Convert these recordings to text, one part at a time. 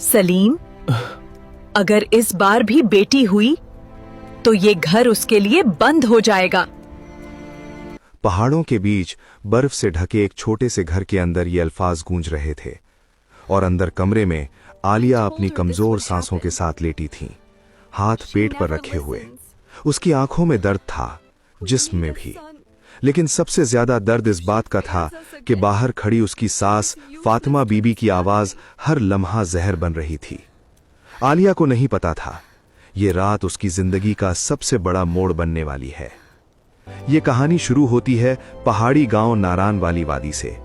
सलीम, अगर इस बार भी बेटी हुई तो ये घर उसके लिए बंद हो जाएगा। पहाड़ों के बीच बर्फ से ढके एक छोटे से घर के अंदर ये अल्फाज गूंज रहे थे और अंदर कमरे में आलिया अपनी कमजोर सांसों के साथ लेटी थी, हाथ पेट पर रखे हुए। उसकी आंखों में दर्द था, जिस्म में भी, लेकिन सबसे ज्यादा दर्द इस बात का था कि बाहर खड़ी उसकी सास फातिमा बीबी की आवाज हर लम्हा जहर बन रही थी। आलिया को नहीं पता था ये रात उसकी जिंदगी का सबसे बड़ा मोड़ बनने वाली है। ये कहानी शुरू होती है पहाड़ी गांव नारान वाली वादी से,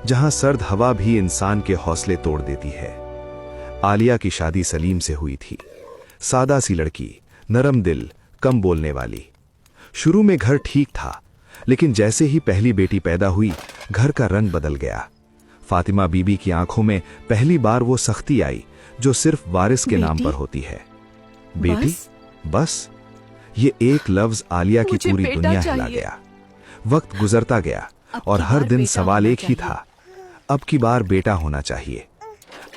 जहां सर्द हवा भी इंसान के हौसले तोड़ देती है। आलिया की शादी सलीम से हुई थी। सादा सी लड़की, नरम दिल, कम बोलने वाली। शुरू में घर ठीक था, लेकिन जैसे ही पहली बेटी पैदा हुई घर का रंग बदल गया। फातिमा बीबी की आंखों में पहली बार वो सख्ती आई जो सिर्फ वारिस के नाम पर होती है। बेटी, बस ये एक लफ्ज आलिया की पूरी दुनिया हिला गया। वक्त गुजरता गया और हर दिन सवाल एक ही था, अब की बार बेटा होना चाहिए।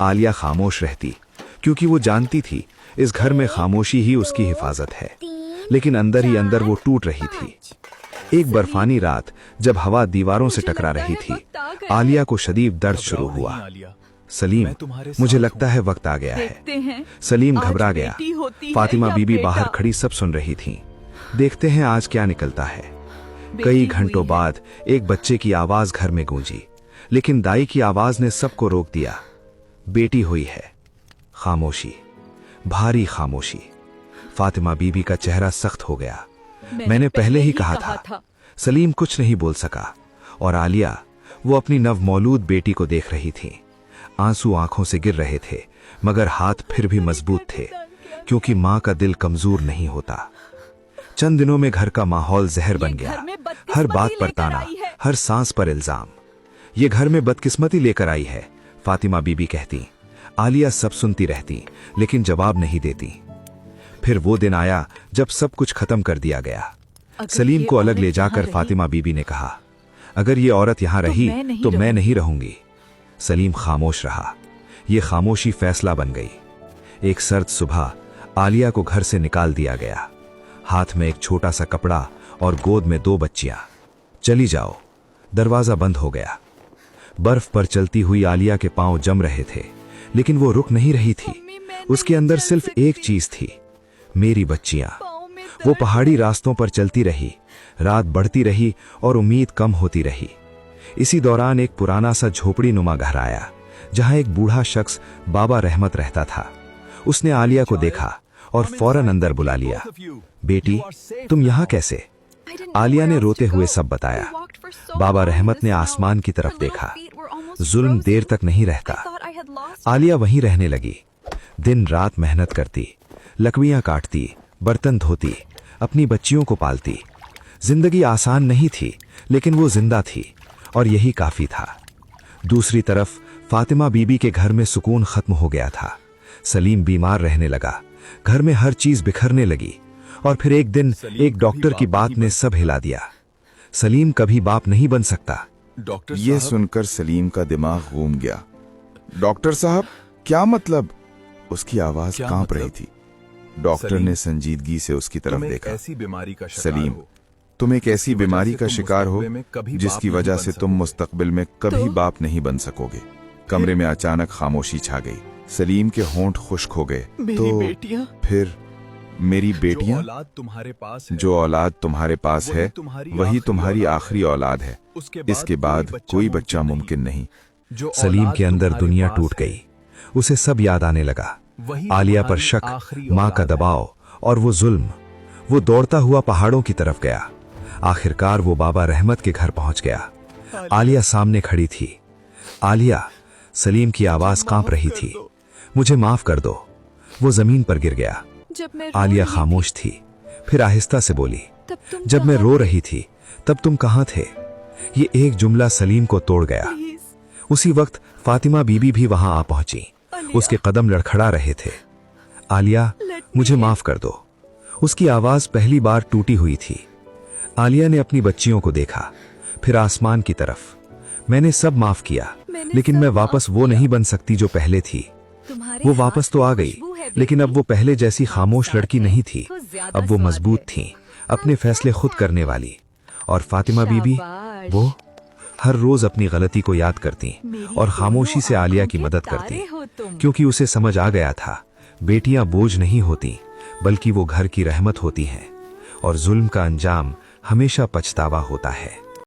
आलिया खामोश रहती क्योंकि वो जानती थी इस घर में खामोशी ही उसकी हिफाजत है, लेकिन अंदर ही अंदर वो टूट रही थी। एक बर्फानी रात जब हवा दीवारों से टकरा रही थी, आलिया को शदीद दर्द शुरू हुआ। सलीम, मुझे लगता है वक्त आ गया है। सलीम घबरा गया। फातिमा बीबी बाहर खड़ी सब सुन रही थीं। देखते हैं आज क्या निकलता है। कई घंटों बाद एक बच्चे की आवाज घर में गूंजी, लेकिन दाई की आवाज ने सबको रोक दिया। बेटी हुई है। खामोशी, भारी खामोशी। फातिमा बीबी का चेहरा सख्त हो गया। मैंने पहले ही कहा था। सलीम कुछ नहीं बोल सका और आलिया, वो अपनी नवमौलूद बेटी को देख रही थी। आंसू आंखों से गिर रहे थे, मगर हाथ फिर भी मजबूत थे, क्योंकि मां का दिल कमजोर नहीं होता। चंद दिनों में घर का माहौल जहर बन गया। हर बात पर ताना, हर सांस पर इल्जाम। ये घर में बदकिस्मती लेकर आई है, फातिमा बीबी कहती। आलिया सब सुनती रहती, लेकिन जवाब नहीं देती। फिर वो दिन आया जब सब कुछ खत्म कर दिया गया। सलीम को अलग ले जाकर फातिमा बीबी ने कहा, अगर ये औरत यहां रही तो मैं नहीं रहूंगी। सलीम खामोश रहा। ये खामोशी फैसला बन गई। एक सर्द सुबह आलिया को घर से निकाल दिया गया, हाथ में एक छोटा सा कपड़ा और गोद में 2 बच्चियां। चली जाओ। दरवाजा बंद हो गया। बर्फ पर चलती हुई आलिया के पांव जम रहे थे, लेकिन वो रुक नहीं रही थी। उसके अंदर सिर्फ एक चीज थी, मेरी बच्चियां। वो पहाड़ी रास्तों पर चलती रही, रात बढ़ती रही और उम्मीद कम होती रही। इसी दौरान एक पुराना सा झोपड़ी नुमा घर आया, जहां एक बूढ़ा शख्स बाबा रहमत रहता था। उसने आलिया को देखा और फौरन अंदर बुला लिया। बेटी, तुम यहां कैसे? आलिया ने रोते हुए सब बताया। बाबा रहमत ने आसमान की तरफ देखा। जुल्म देर तक नहीं रहता। आलिया वहीं रहने लगी। दिन रात मेहनत करती, लकड़ियां काटती, बर्तन धोती, अपनी बच्चियों को पालती। जिंदगी आसान नहीं थी, लेकिन वो जिंदा थी और यही काफी था। दूसरी तरफ फातिमा बीबी के घर में सुकून खत्म हो गया था। सलीम बीमार रहने लगा, घर में हर चीज बिखरने लगी और फिर एक दिन एक डॉक्टर की बात ने सब हिला दिया। सलीम कभी बाप नहीं बन सकता। ये सुनकर सलीम का दिमाग घूम गया। डॉक्टर साहब, क्या मतलब? उसकी आवाज कांप रही थी। डॉक्टर ने संजीदगी से उसकी तरफ देखा। सलीम, तुम एक ऐसी बीमारी का शिकार हो जिसकी वजह से तुम मुस्तकबिल में कभी बाप नहीं बन सकोगे। कमरे में अचानक खामोशी छा गई। सलीम के होंठ खुश्क हो गए। तो फिर मेरी बेटियां? जो औलाद तुम्हारे पास है वही तुम्हारी आखिरी औलाद है। इसके बाद कोई बच्चा मुमकिन नहीं। सलीम के अंदर दुनिया टूट गई। उसे सब याद आने लगा। आलिया पर शक, मां का दबाव और वो जुल्म। वो दौड़ता हुआ पहाड़ों की तरफ गया। आखिरकार वो बाबा रहमत के घर पहुंच गया। आलिया सामने खड़ी थी। आलिया, सलीम की आवाज कांप रही थी। मुझे माफ कर दो। वो जमीन पर गिर गया। आलिया खामोश थी, फिर आहिस्ता से बोली, जब मैं रो रही थी तब तुम कहां थे? ये एक जुमला सलीम को तोड़ गया। उसी वक्त फातिमा बीबी भी वहां आ पहुंची। उसके कदम लड़खड़ा रहे थे। आलिया, मुझे माफ कर दो। उसकी आवाज पहली बार टूटी हुई थी। आलिया ने अपनी बच्चियों को देखा, फिर आसमान की तरफ। मैंने सब माफ किया, लेकिन मैं वापस वो नहीं बन सकती जो पहले थी। वो वापस तो आ गई, लेकिन अब वो पहले जैसी खामोश लड़की नहीं थी। अब वो मजबूत थी, अपने फैसले खुद करने वाली। और फातिमा बीबी, वो हर रोज अपनी गलती को याद करती और खामोशी से आलिया की मदद करती, क्योंकि उसे समझ आ गया था बेटियां बोझ नहीं होती, बल्कि वो घर की रहमत होती हैं, और जुल्म का अंजाम हमेशा पछतावा होता है।